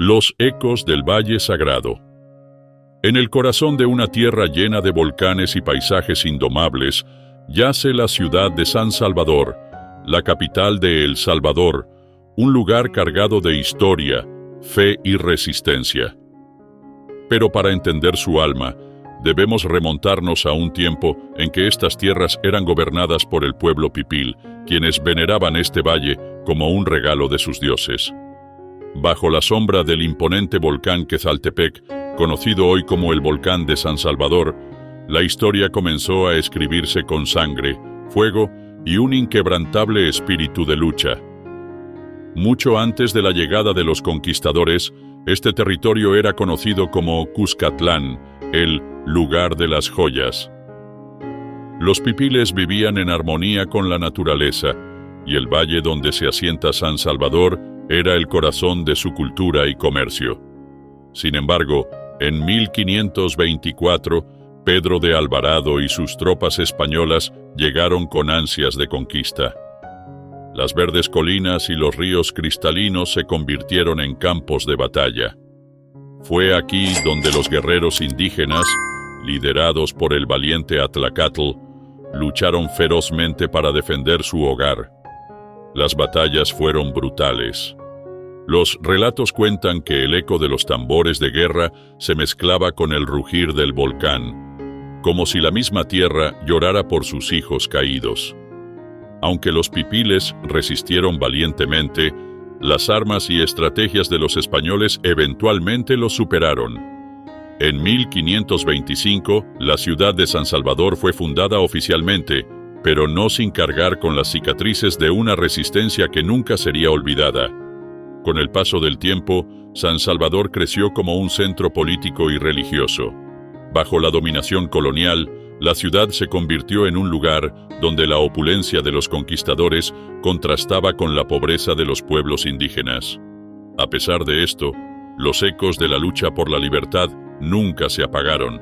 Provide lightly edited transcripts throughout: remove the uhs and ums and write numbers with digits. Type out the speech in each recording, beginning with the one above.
Los ecos del Valle Sagrado. En el corazón de una tierra llena de volcanes y paisajes indomables, yace la ciudad de San Salvador, la capital de El Salvador, un lugar cargado de historia, fe y resistencia. Pero para entender su alma, debemos remontarnos a un tiempo en que estas tierras eran gobernadas por el pueblo pipil, quienes veneraban este valle como un regalo de sus dioses. Bajo la sombra del imponente volcán Quezaltepec, conocido hoy como el volcán de San Salvador, la historia comenzó a escribirse con sangre, fuego y un inquebrantable espíritu de lucha. Mucho antes de la llegada de los conquistadores, este territorio era conocido como Cuscatlán, el lugar de las joyas. Los pipiles vivían en armonía con la naturaleza, y el valle donde se asienta San Salvador era el corazón de su cultura y comercio. Sin embargo, en 1524, Pedro de Alvarado y sus tropas españolas llegaron con ansias de conquista. Las verdes colinas y los ríos cristalinos se convirtieron en campos de batalla. Fue aquí donde los guerreros indígenas, liderados por el valiente Atlacatl, lucharon ferozmente para defender su hogar. Las batallas fueron brutales. Los relatos cuentan que el eco de los tambores de guerra se mezclaba con el rugir del volcán, como si la misma tierra llorara por sus hijos caídos. Aunque los pipiles resistieron valientemente, las armas y estrategias de los españoles eventualmente los superaron. En 1525, la ciudad de San Salvador fue fundada oficialmente, pero no sin cargar con las cicatrices de una resistencia que nunca sería olvidada. Con el paso del tiempo, San Salvador creció como un centro político y religioso. Bajo la dominación colonial, la ciudad se convirtió en un lugar donde la opulencia de los conquistadores contrastaba con la pobreza de los pueblos indígenas. A pesar de esto, los ecos de la lucha por la libertad nunca se apagaron.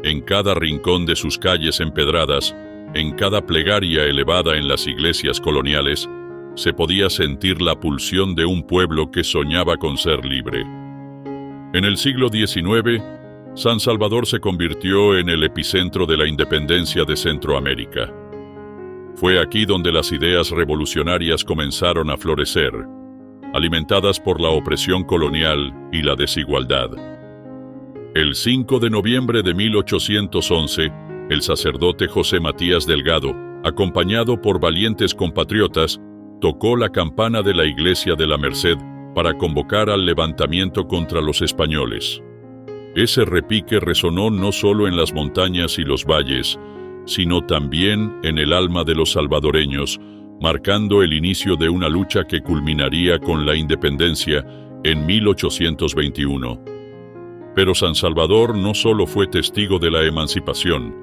En cada rincón de sus calles empedradas, en cada plegaria elevada en las iglesias coloniales, se podía sentir la pulsión de un pueblo que soñaba con ser libre. En el siglo XIX, San Salvador se convirtió en el epicentro de la independencia de Centroamérica. Fue aquí donde las ideas revolucionarias comenzaron a florecer, alimentadas por la opresión colonial y la desigualdad. El 5 de noviembre de 1811, el sacerdote José Matías Delgado, acompañado por valientes compatriotas, tocó la campana de la Iglesia de la Merced para convocar al levantamiento contra los españoles. Ese repique resonó no solo en las montañas y los valles, sino también en el alma de los salvadoreños, marcando el inicio de una lucha que culminaría con la independencia en 1821. Pero San Salvador no solo fue testigo de la emancipación,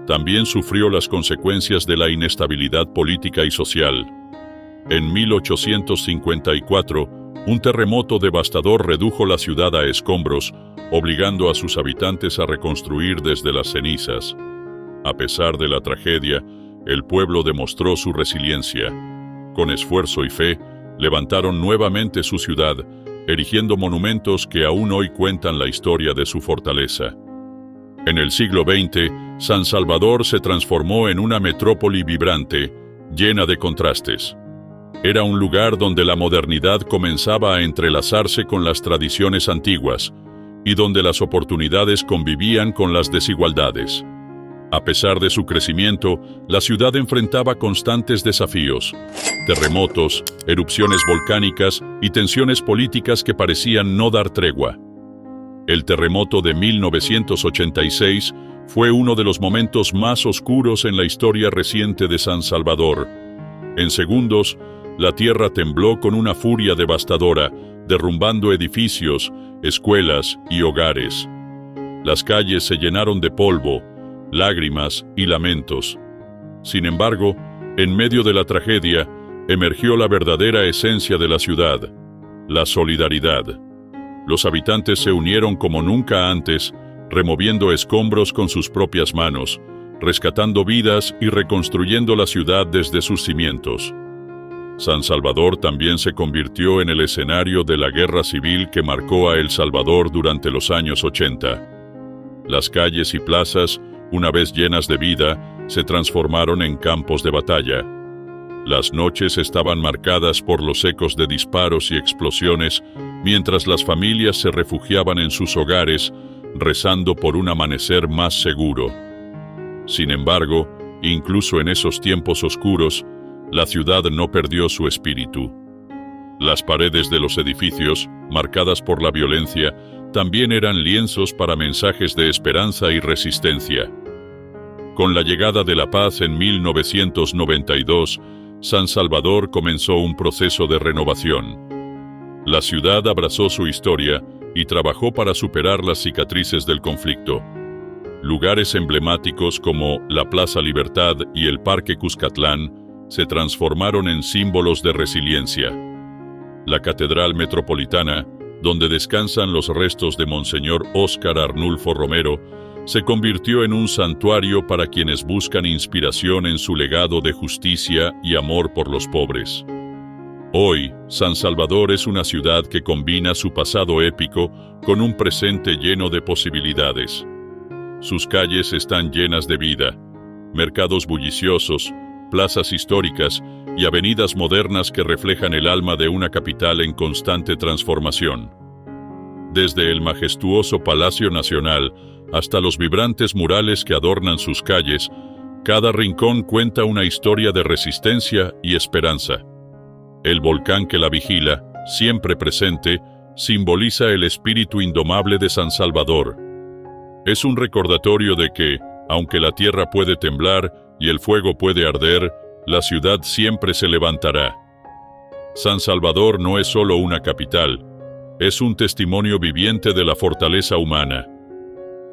también sufrió las consecuencias de la inestabilidad política y social. En 1854, un terremoto devastador redujo la ciudad a escombros, obligando a sus habitantes a reconstruir desde las cenizas. A pesar de la tragedia, el pueblo demostró su resiliencia. Con esfuerzo y fe, levantaron nuevamente su ciudad, erigiendo monumentos que aún hoy cuentan la historia de su fortaleza. En el siglo XX, San Salvador se transformó en una metrópoli vibrante, llena de contrastes. Era un lugar donde la modernidad comenzaba a entrelazarse con las tradiciones antiguas y donde las oportunidades convivían con las desigualdades. A pesar de su crecimiento, la ciudad enfrentaba constantes desafíos: terremotos, erupciones volcánicas y tensiones políticas que parecían no dar tregua. El terremoto de 1986 fue uno de los momentos más oscuros en la historia reciente de San Salvador. En segundos, la tierra tembló con una furia devastadora, derrumbando edificios, escuelas y hogares. Las calles se llenaron de polvo, lágrimas y lamentos. Sin embargo, en medio de la tragedia, emergió la verdadera esencia de la ciudad: la solidaridad. Los habitantes se unieron como nunca antes, removiendo escombros con sus propias manos, rescatando vidas y reconstruyendo la ciudad desde sus cimientos. San Salvador también se convirtió en el escenario de la guerra civil que marcó a El Salvador durante los años 80. Las calles y plazas, una vez llenas de vida, se transformaron en campos de batalla. Las noches estaban marcadas por los ecos de disparos y explosiones, mientras las familias se refugiaban en sus hogares, rezando por un amanecer más seguro. Sin embargo, incluso en esos tiempos oscuros, la ciudad no perdió su espíritu. Las paredes de los edificios, marcadas por la violencia, también eran lienzos para mensajes de esperanza y resistencia. Con la llegada de la paz en 1992, San Salvador comenzó un proceso de renovación. La ciudad abrazó su historia y trabajó para superar las cicatrices del conflicto. Lugares emblemáticos como la Plaza Libertad y el Parque Cuscatlán se transformaron en símbolos de resiliencia. La Catedral Metropolitana, donde descansan los restos de Monseñor Óscar Arnulfo Romero, se convirtió en un santuario para quienes buscan inspiración en su legado de justicia y amor por los pobres. Hoy, San Salvador es una ciudad que combina su pasado épico con un presente lleno de posibilidades. Sus calles están llenas de vida, mercados bulliciosos, plazas históricas y avenidas modernas que reflejan el alma de una capital en constante transformación. Desde el majestuoso Palacio Nacional hasta los vibrantes murales que adornan sus calles, cada rincón cuenta una historia de resistencia y esperanza. El volcán que la vigila, siempre presente, simboliza el espíritu indomable de San Salvador. Es un recordatorio de que, aunque la tierra puede temblar y el fuego puede arder, la ciudad siempre se levantará. San Salvador no es solo una capital, es un testimonio viviente de la fortaleza humana.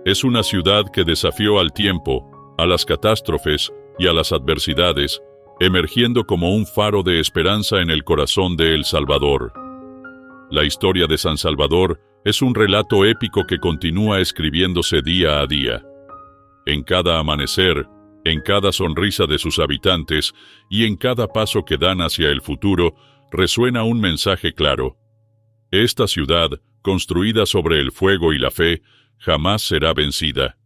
Es una ciudad que desafió al tiempo, a las catástrofes y a las adversidades, emergiendo como un faro de esperanza en el corazón de El Salvador. La historia de San Salvador es un relato épico que continúa escribiéndose día a día. En cada amanecer, en cada sonrisa de sus habitantes y en cada paso que dan hacia el futuro, resuena un mensaje claro. Esta ciudad, construida sobre el fuego y la fe, jamás será vencida.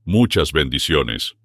Muchas bendiciones.